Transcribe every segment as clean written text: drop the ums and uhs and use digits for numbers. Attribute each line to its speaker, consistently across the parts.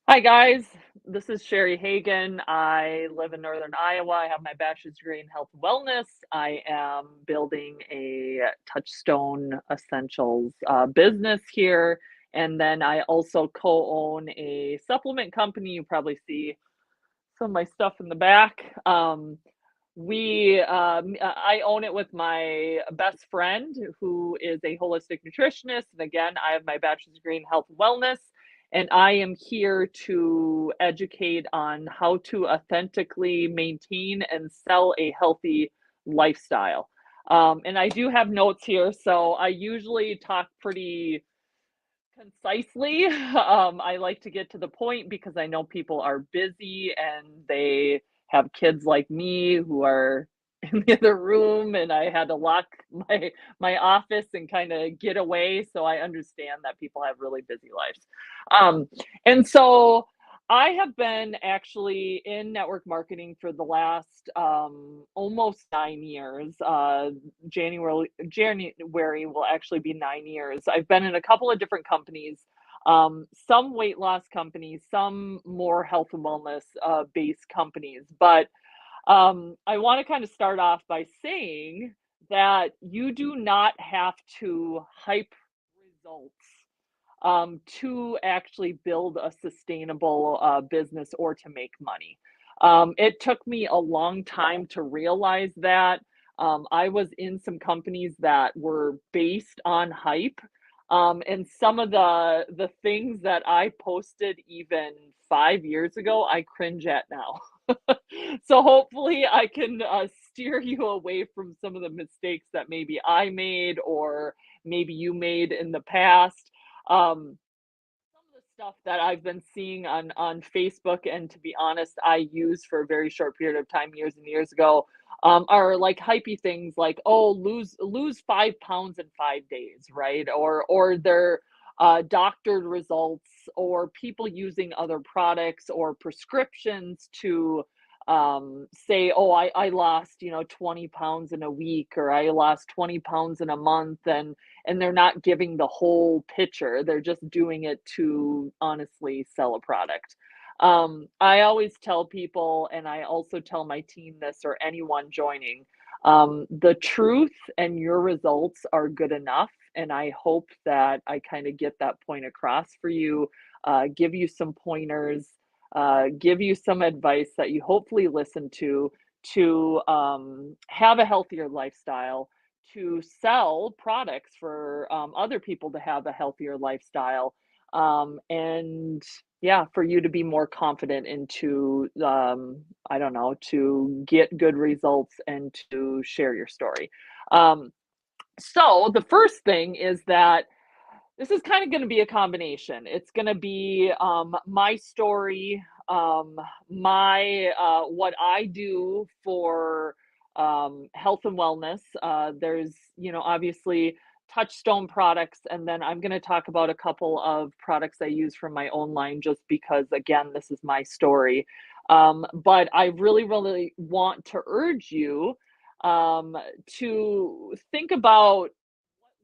Speaker 1: Hi guys, this is Shari Hagen. I live in Northern Iowa. I have my bachelor's degree in health and wellness. I am building a Touchstone Essentials business here. And then I also co-own a supplement company. You probably see some of my stuff in the back. I own it with my best friend who is a holistic nutritionist. And again, I have my bachelor's degree in health and wellness, and I am here to educate on how to authentically maintain and sell a healthy lifestyle. And I do have notes here, so I usually talk pretty concisely. I like to get to the point because I know people are busy and they have kids like me who are in the other room, and I had to lock my office and kind of get away. So I understand that people have really busy lives. Um, and so I have been actually in network marketing for the last almost 9 years. January will actually be 9 years. I've been in a couple of different companies, some weight loss companies, some more health and wellness based companies. But I want to kind of start off by saying that you do not have to hype results to actually build a sustainable business or to make money. It took me a long time to realize that. I was in some companies that were based on hype, and some of the things that I posted even 5 years ago, I cringe at now. So hopefully, I can steer you away from some of the mistakes that maybe I made or maybe you made in the past. Some of the stuff that I've been seeing on Facebook, and to be honest, I used for a very short period of time years and years ago, are like hypey things like, oh, lose 5 pounds in 5 days, right? Or they're doctored results, or people using other products or prescriptions to say, oh, I lost 20 pounds in a week, or I lost 20 pounds in a month, and they're not giving the whole picture. They're just doing it to honestly sell a product. I always tell people, and I also tell my team this or anyone joining, the truth and your results are good enough. And I hope that I kind of get that point across for you, give you some pointers, give you some advice that you hopefully listen to have a healthier lifestyle, to sell products for other people to have a healthier lifestyle, and yeah, for you to be more confident into I don't know, to get good results and to share your story. um, so the first thing is that this is kind of going to be a combination. It's going to be my story, my what I do for health and wellness. There's, obviously Touchstone products, and then I'm going to talk about a couple of products I use from my own line, just because, again, this is my story. But I really, really want to urge you to think about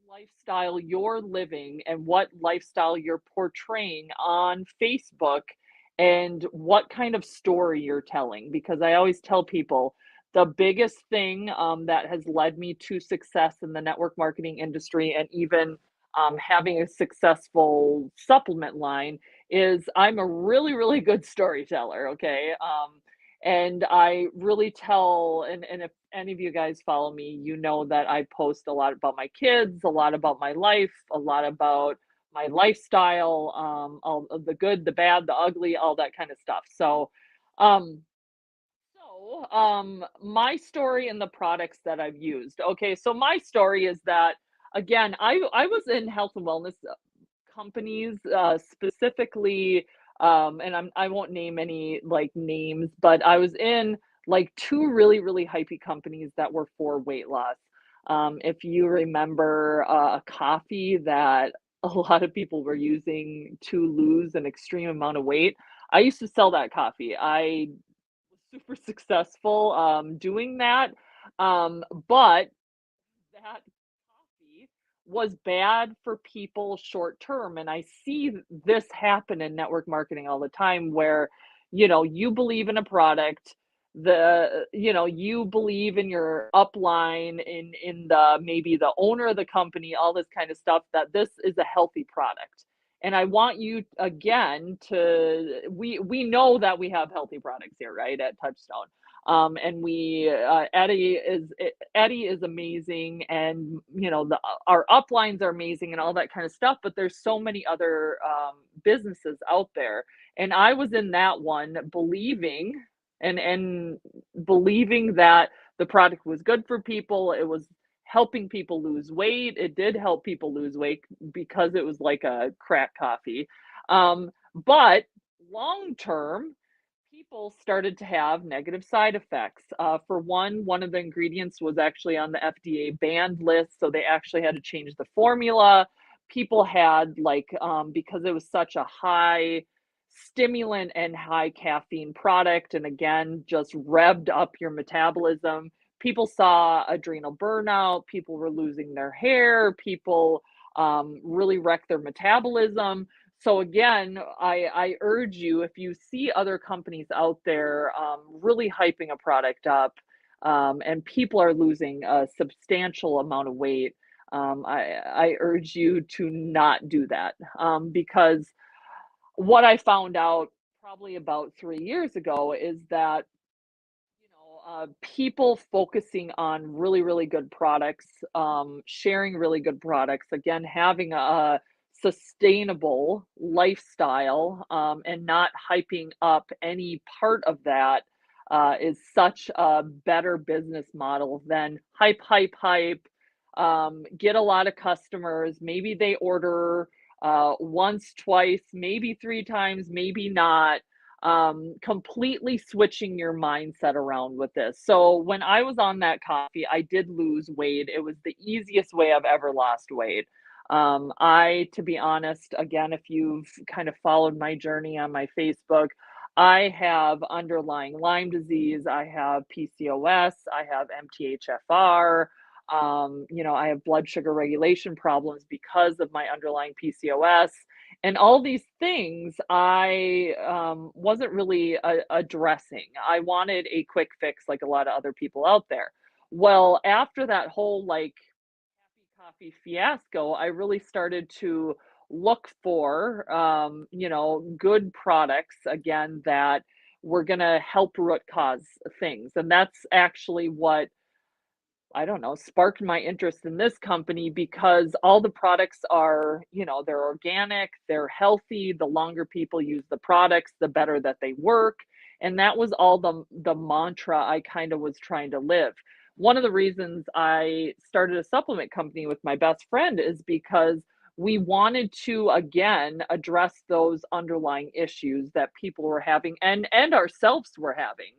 Speaker 1: lifestyle you're living and what lifestyle you're portraying on Facebook, and what kind of story you're telling. Because I always tell people the biggest thing that has led me to success in the network marketing industry, and even having a successful supplement line, is I'm a really, really good storyteller. Okay. And I really tell, and if any of you guys follow me, you know that I post a lot about my kids, a lot about my life, a lot about my lifestyle, all of the good, the bad, the ugly, all that kind of stuff. Um, my story and the products that I've used. Okay, so my story is that, again, I was in health and wellness companies, specifically, I won't name any like names, but I was in like two really, really hypey companies that were for weight loss. If you remember a coffee that a lot of people were using to lose an extreme amount of weight, I used to sell that coffee. I was super successful doing that. But that coffee was bad for people short term. And I see this happen in network marketing all the time where, you believe in a product, you believe in your upline, in the maybe the owner of the company, all this kind of stuff, that this is a healthy product. And I want you again to we know that we have healthy products here, right, at Touchstone. And we Eddie is amazing, and our uplines are amazing and all that kind of stuff. But there's so many other businesses out there, and I was in that one believing and believing that the product was good for people. It was helping people lose weight. It did help people lose weight because it was like a crack coffee. But long term, people started to have negative side effects. For one of the ingredients was actually on the FDA banned list, so they actually had to change the formula. People had like, because it was such a high stimulant and high caffeine product, and again, just revved up your metabolism. People saw adrenal burnout. People were losing their hair. People really wrecked their metabolism. So again, I urge you, if you see other companies out there really hyping a product up, and people are losing a substantial amount of weight, I urge you to not do that, because what I found out probably about 3 years ago is that people focusing on really, really good products, sharing really good products, again, having a sustainable lifestyle, and not hyping up any part of that, is such a better business model than hype, hype, hype. Get a lot of customers. Maybe they order once, twice, maybe three times, maybe not, completely switching your mindset around with this. So when I was on that coffee, I did lose weight. It was the easiest way I've ever lost weight. To be honest, again, if you've kind of followed my journey on my Facebook, I have underlying Lyme disease, I have PCOS, I have MTHFR, I have blood sugar regulation problems because of my underlying PCOS. And all these things I wasn't really addressing. I wanted a quick fix like a lot of other people out there. Well, after that whole like coffee fiasco, I really started to look for, good products again that were going to help root cause things. And that's actually what, I don't know, sparked my interest in this company, because all the products are, they're organic, they're healthy. The longer people use the products, the better that they work. And that was all the mantra I kind of was trying to live. One of the reasons I started a supplement company with my best friend is because we wanted to again address those underlying issues that people were having, and ourselves were having.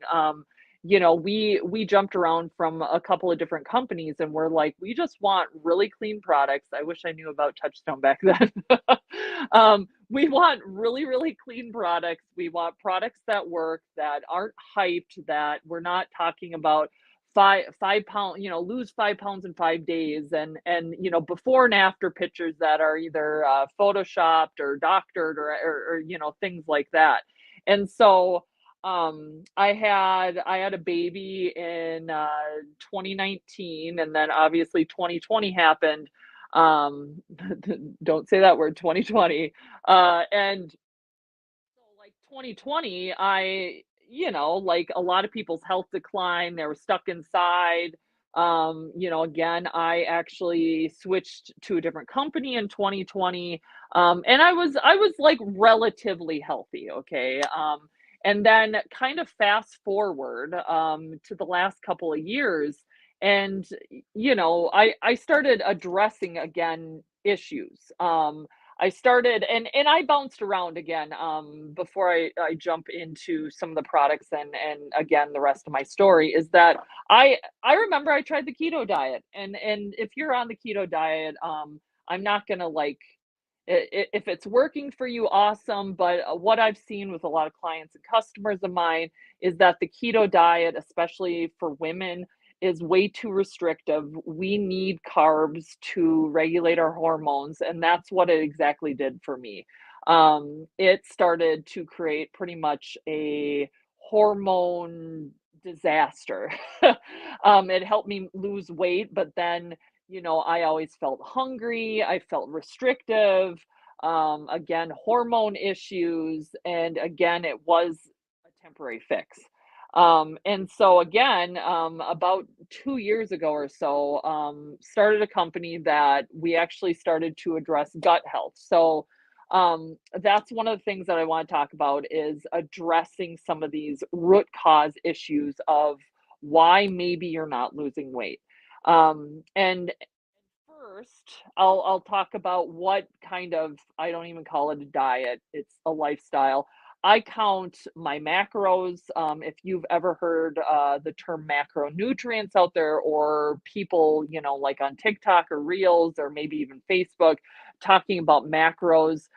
Speaker 1: We jumped around from a couple of different companies, and we're like, we just want really clean products. I wish I knew about Touchstone back then. We want really, really clean products. We want products that work, that aren't hyped, that we're not talking about 5 pound, lose 5 pounds in 5 days, and before and after pictures that are either photoshopped or doctored, or things like that. And so I had a baby in 2019, and then obviously 2020 happened. Don't say that word, 2020. And so like 2020, like a lot of people's health declined, they were stuck inside. Again, I actually switched to a different company in 2020. And I was like relatively healthy, okay? And then kind of fast forward to the last couple of years, and I started addressing again issues. I started, and I bounced around again, before I jump into some of the products, and again the rest of my story is that I remember I tried the keto diet, and if you're on the keto diet, I'm not gonna like, if it's working for you, awesome. But what I've seen with a lot of clients and customers of mine is that the keto diet, especially for women, is way too restrictive. We need carbs to regulate our hormones, and that's what it exactly did for me. It started to create pretty much a hormone disaster. It helped me lose weight, but then, I always felt hungry, I felt restrictive, again, hormone issues, and again, it was a temporary fix. And so again, about 2 years ago or so, started a company that we actually started to address gut health. So that's one of the things that I want to talk about is addressing some of these root cause issues of why maybe you're not losing weight. And first, I'll talk about what kind of, I don't even call it a diet, it's a lifestyle. I count my macros. If you've ever heard the term macronutrients out there, or people, like on TikTok or Reels, or maybe even Facebook, talking about macros,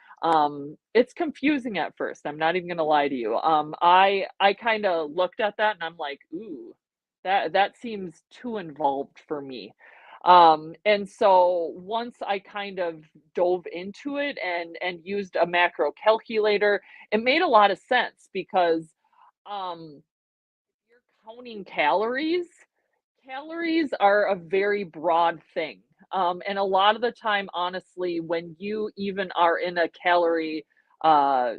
Speaker 1: it's confusing at first. I'm not even going to lie to you. I kind of looked at that and I'm like, ooh, that seems too involved for me. And so once I kind of dove into it and used a macro calculator, it made a lot of sense because um you're counting calories. Calories are a very broad thing. And a lot of the time, honestly, when you even are in a calorie uh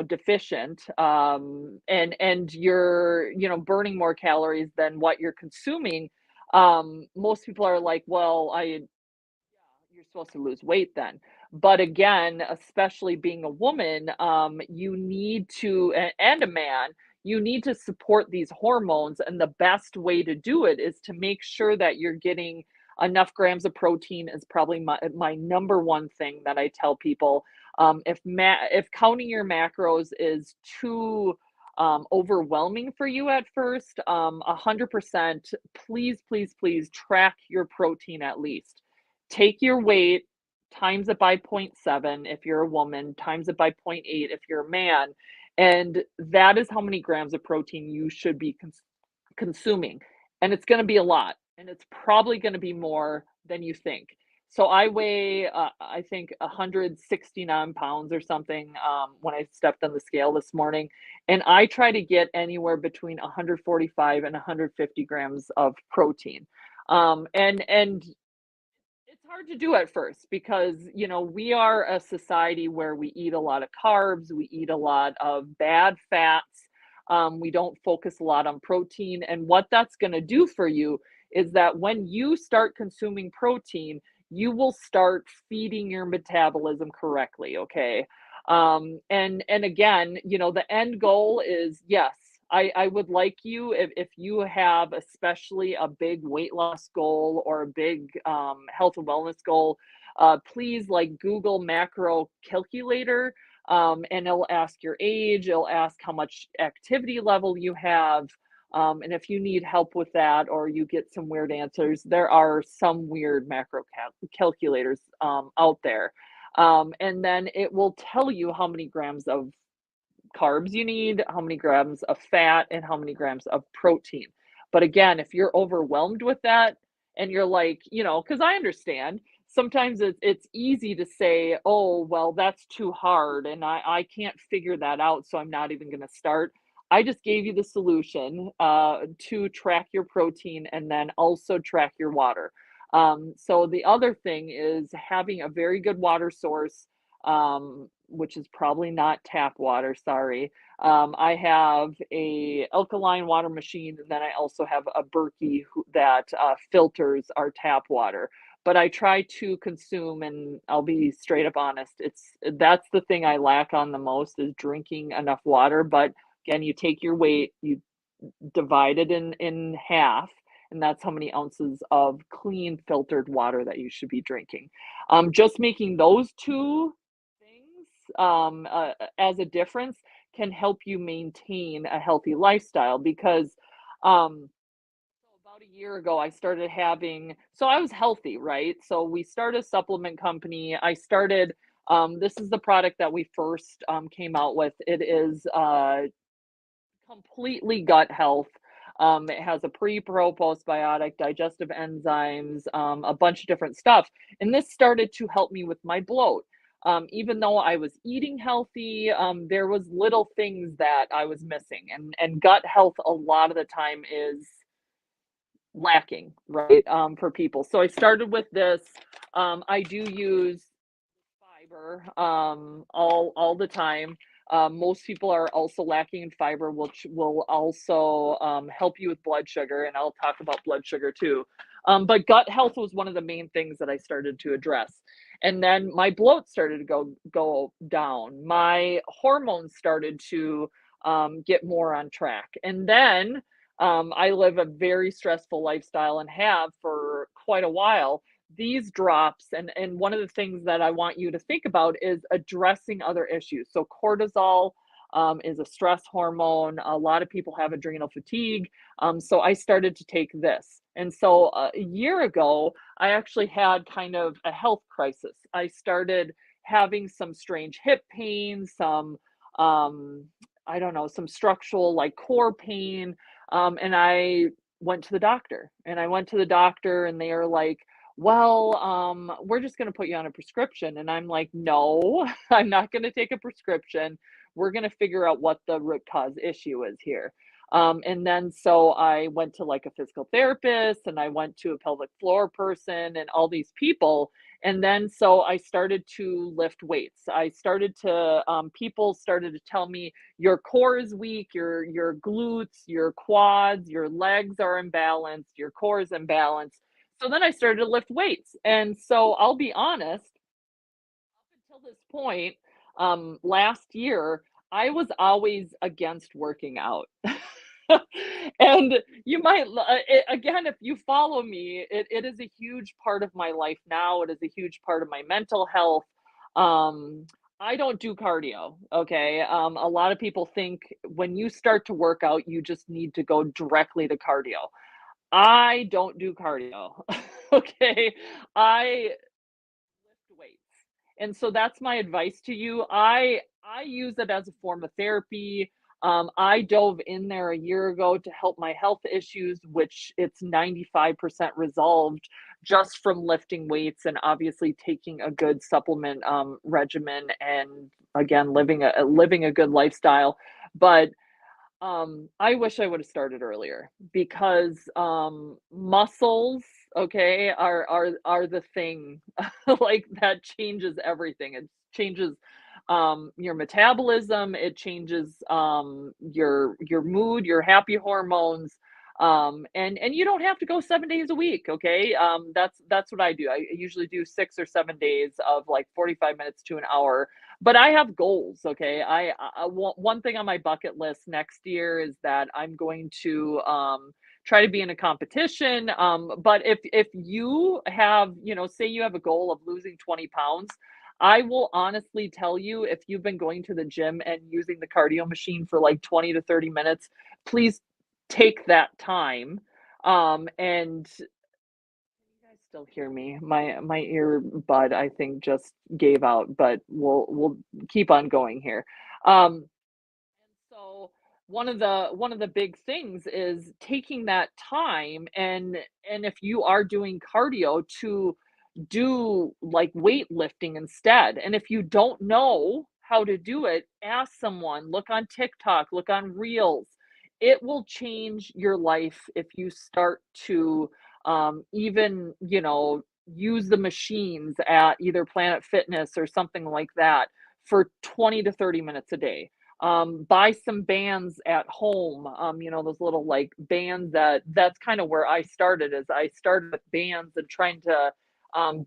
Speaker 1: deficient, and you're burning more calories than what you're consuming, most people are like, well, you're supposed to lose weight then. But again, especially being a woman, you need to, and a man, you need to support these hormones. And the best way to do it is to make sure that you're getting enough grams of protein is probably my number one thing that I tell people. If counting your macros is too overwhelming for you at first, 100%, please, please, please track your protein at least. Take your weight, times it by point 0.7 if you're a woman, times it by point 0.8 if you're a man, and that is how many grams of protein you should be consuming. And it's going to be a lot, and it's probably going to be more than you think. So I weigh, I think, 169 pounds or something, when I stepped on the scale this morning, and I try to get anywhere between 145 and 150 grams of protein. And it's hard to do at first because, we are a society where we eat a lot of carbs, we eat a lot of bad fats, we don't focus a lot on protein. And what that's going to do for you is that when you start consuming protein, you will start feeding your metabolism correctly, okay? And again, the end goal is, yes, I would like you, if you have especially a big weight loss goal or a big health and wellness goal, please, like, Google macro calculator, and it'll ask your age, it'll ask how much activity level you have. And if you need help with that or you get some weird answers, there are some weird macro calculators out there. And then it will tell you how many grams of carbs you need, how many grams of fat, and how many grams of protein. But again, if you're overwhelmed with that and you're like, because I understand sometimes it's easy to say, oh, well, that's too hard and I can't figure that out. So I'm not even going to start. I just gave you the solution to track your protein and then also track your water. So the other thing is having a very good water source, which is probably not tap water, sorry. I have a alkaline water machine, and then I also have a Berkey that filters our tap water. But I try to consume, and I'll be straight up honest, that's the thing I lack on the most is drinking enough water. But again, you take your weight, you divide it in half, and that's how many ounces of clean filtered water that you should be drinking. Just making those two things as a difference can help you maintain a healthy lifestyle because about a year ago I started having, so I was healthy, right? So we started a supplement company. I started, this is the product that we first came out with. It is completely gut health. It has a pre, pro, postbiotic, digestive enzymes, a bunch of different stuff. And this started to help me with my bloat. Even though I was eating healthy, there was little things that I was missing, and gut health a lot of the time is lacking, right? For people. So I started with this. I do use fiber all the time. Most people are also lacking in fiber, which will also help you with blood sugar, and I'll talk about blood sugar too. But gut health was one of the main things that I started to address. And then my bloat started to go down. My hormones started to get more on track. And then I live a very stressful lifestyle and have for quite a while. These drops, and one of the things that I want you to think about is addressing other issues. So cortisol is a stress hormone. A lot of people have adrenal fatigue. So I started to take this. And so a year ago, I actually had kind of a health crisis. I started having some strange hip pain, some um, I don't know, some structural like core pain. And I went to the doctor, and I went to the doctor, and they are like, well, we're just going to put you on a prescription. And I'm like, no, I'm not going to take a prescription. We're going to figure out what the root cause issue is here. And then so I went to like a physical therapist, and I went to a pelvic floor person and all these people. And then so I started to lift weights. I started to, people started to tell me your core is weak, your glutes, your quads, your legs are imbalanced, your core is imbalanced. So then I started to lift weights. And so I'll be honest, until this point, last year, I was always against working out. And you might, again, if you follow me, it is a huge part of my life now. It is a huge part of my mental health. Um, I don't do cardio. Okay. A lot of people think when you start to work out, you just need to go directly to cardio. I don't do cardio. Okay. I lift weights. And so that's my advice to you. I use it as a form of therapy. I dove in there a year ago to help my health issues, which it's 95% resolved just from lifting weights and obviously taking a good supplement regimen, and again living a good lifestyle. But I wish I would have started earlier because, muscles, okay, are the thing, like, that changes everything. It changes, your metabolism, it changes, your mood, your happy hormones, and you don't have to go 7 days a week, okay? That's what I do. I usually do 6 or 7 days of, like, 45 minutes to an hour, but I have goals, okay? One thing on my bucket list next year is that I'm going to try to be in a competition. But if you have, say you have a goal of losing 20 pounds, I will honestly tell you, if you've been going to the gym and using the cardio machine for like 20 to 30 minutes, please take that time. And you guys still hear me? My earbud, I think, just gave out, but we'll keep on going here. So one of the big things is taking that time, and if you are doing cardio, to do like weightlifting instead. And if you don't know how to do it, ask someone, look on TikTok, look on Reels. It will change your life if you start to even, use the machines at either Planet Fitness or something like that for 20 to 30 minutes a day. Buy some bands at home, those little like bands. That's kind of where I started. Is I started with bands and trying to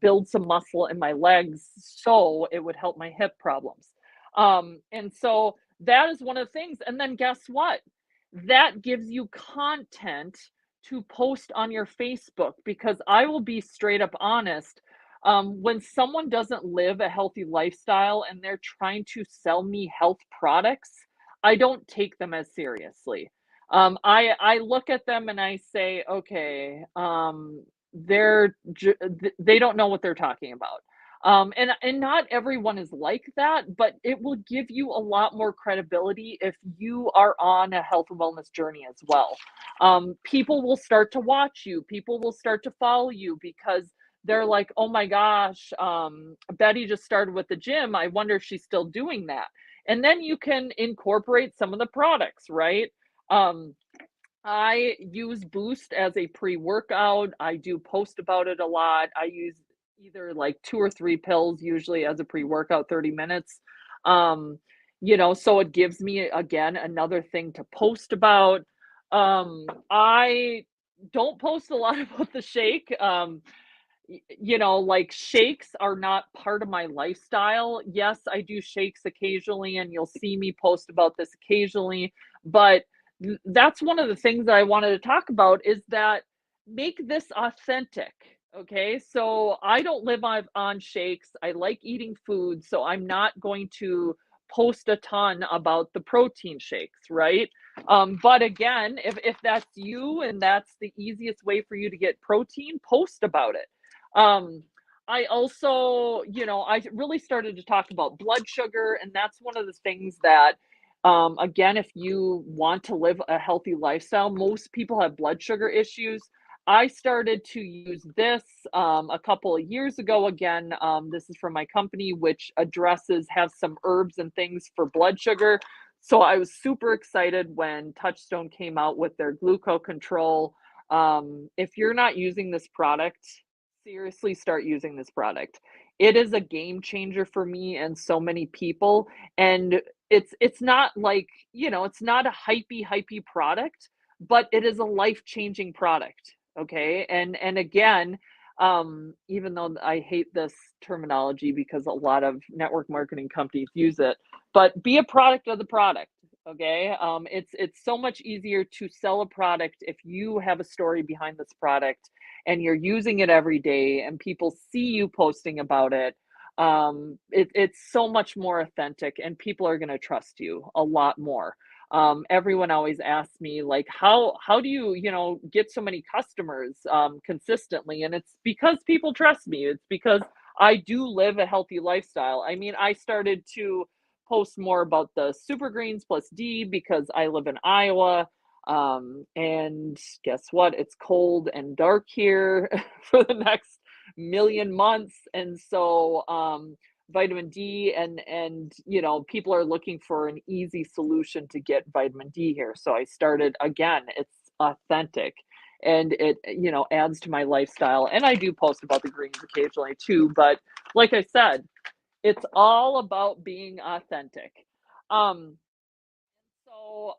Speaker 1: build some muscle in my legs so it would help my hip problems. And so that is one of the things. And then guess what? That gives you content to post on your Facebook, because I will be straight up honest. When someone doesn't live a healthy lifestyle and they're trying to sell me health products, I don't take them as seriously. I look at them and I say, okay, they don't know what they're talking about. And not everyone is like that, but it will give you a lot more credibility if you are on a health and wellness journey as well. People will start to watch you, people will start to follow you because they're like, oh my gosh, Betty just started with the gym. I wonder if she's still doing that. And then you can incorporate some of the products, right? Um, I use Boost as a pre-workout. I do post about it a lot. I use either like 2 or 3 pills usually as a pre-workout, 30 minutes. Um, so it gives me again another thing to post about. I don't post a lot about the shake. Like shakes are not part of my lifestyle. Yes, I do shakes occasionally, and you'll see me post about this occasionally. But that's one of the things that I wanted to talk about is that make this authentic. Okay. So I don't live on shakes. I like eating food. So I'm not going to post a ton about the protein shakes, right? But again, if that's you and that's the easiest way for you to get protein, post about it. um, I also, I really started to talk about blood sugar, and that's one of the things that, again, if you want to live a healthy lifestyle, most people have blood sugar issues. I started to use this a couple of years ago. Again, this is from my company, which has some herbs and things for blood sugar. So I was super excited when Touchstone came out with their glucose control. If you're not using this product, seriously start using this product. It is a game changer for me and so many people. And it's not like, it's not a hypey product, but it is a life-changing product. Okay. And again, even though I hate this terminology because a lot of network marketing companies use it, but be a product of the product. Okay. It's so much easier to sell a product if you have a story behind this product and you're using it every day and people see you posting about it. It's so much more authentic and people are going to trust you a lot more. Everyone always asks me like, how do you, get so many customers consistently? And it's because people trust me. It's because I do live a healthy lifestyle. I mean, I started to post more about the super greens plus D because I live in Iowa. And guess what? It's cold and dark here for the next million months. And so, vitamin D and people are looking for an easy solution to get vitamin D here. So I started again, it's authentic and it adds to my lifestyle. And I do post about the greens occasionally too, but like I said, it's all about being authentic. Um oh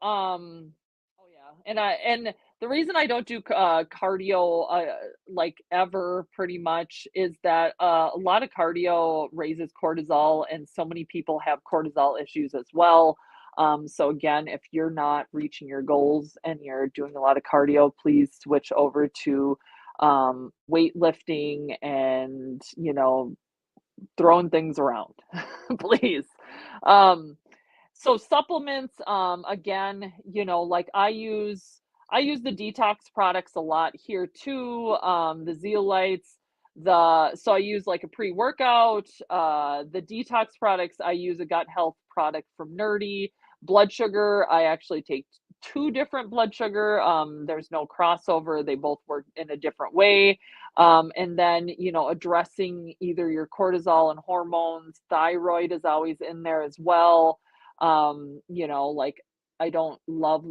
Speaker 1: yeah, and the reason I don't do cardio like ever pretty much is that a lot of cardio raises cortisol, and so many people have cortisol issues as well. So again, if you're not reaching your goals and you're doing a lot of cardio, please switch over to weightlifting and throwing things around, please. Um, so supplements, again, like I use the detox products a lot here too. The zeolites, so I use like a pre-workout. The detox products, I use a gut health product from Nerdy. Blood sugar, I actually take two different blood sugar. There's no crossover. They both work in a different way. And then, addressing either your cortisol and hormones. Thyroid is always in there as well. Like I don't love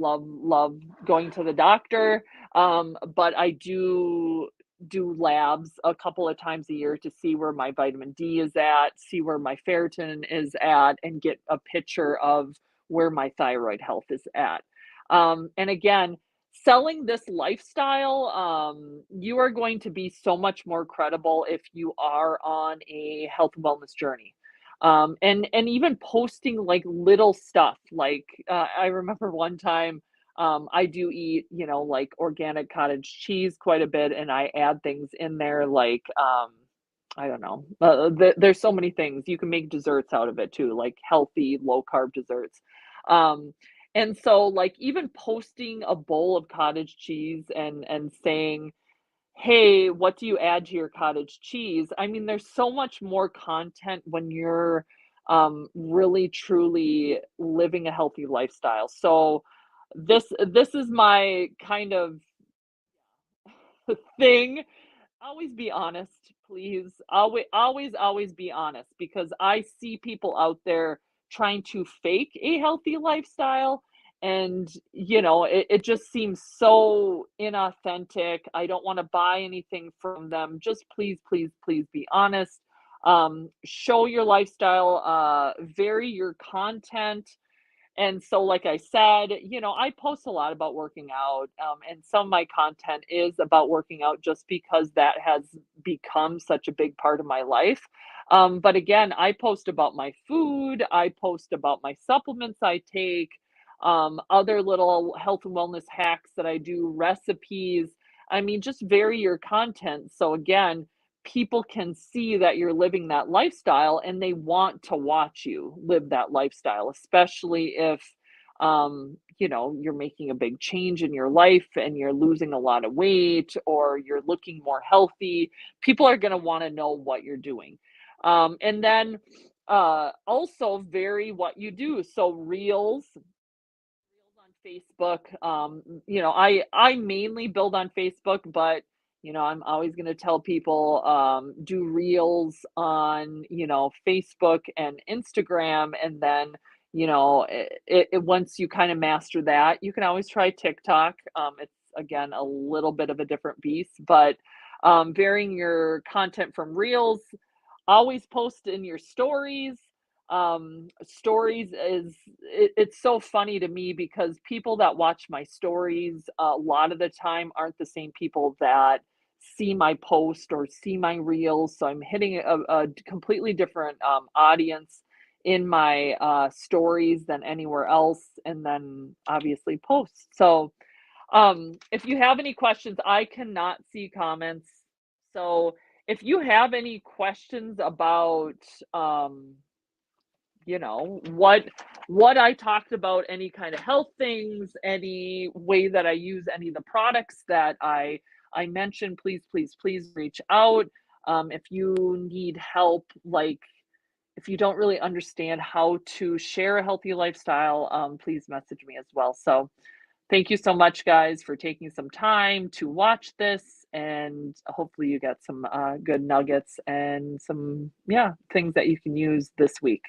Speaker 1: going to the doctor, but I do labs a couple of times a year to see where my vitamin D is at, see where my ferritin is at, and get a picture of where my thyroid health is at. And again, selling this lifestyle, you are going to be so much more credible if you are on a health and wellness journey. And even posting like little stuff like I remember one time I do eat like organic cottage cheese quite a bit, and I add things in there like I don't know, there's so many things you can make desserts out of it too, like healthy low carb desserts. um and so like even posting a bowl of cottage cheese and saying, hey, what do you add to your cottage cheese? I mean, there's so much more content when you're really truly living a healthy lifestyle. So this is my kind of thing. Always be honest, please. Always be honest, because I see people out there trying to fake a healthy lifestyle, and it just seems so inauthentic. I don't want to buy anything from them. Just please, please, please be honest. Show your lifestyle, vary your content, and so, like I said, I post a lot about working out, and some of my content is about working out just because that has become such a big part of my life. But again, I post about my food, I post about my supplements I take, other little health and wellness hacks that I do, recipes. I mean, just vary your content. So, again, people can see that you're living that lifestyle and they want to watch you live that lifestyle, especially if you're making a big change in your life and you're losing a lot of weight or you're looking more healthy. People are going to want to know what you're doing. And then also vary what you do. So reels on Facebook. I mainly build on Facebook, but I'm always going to tell people, do reels on Facebook and Instagram, and then once you kind of master that, you can always try TikTok. It's again a little bit of a different beast, but varying your content from reels. Always post in your stories. Stories it's so funny to me because people that watch my stories a lot of the time aren't the same people that see my post or see my reels. So I'm hitting a completely different audience in my stories than anywhere else, and then obviously posts. So if you have any questions, I cannot see comments. So if you have any questions about, um, what I talked about, any kind of health things, any way that I use any of the products that I mentioned, please, please, please reach out. If you need help, like if you don't really understand how to share a healthy lifestyle, please message me as well. So thank you so much, guys, for taking some time to watch this, and hopefully you get some good nuggets and some, yeah, things that you can use this week.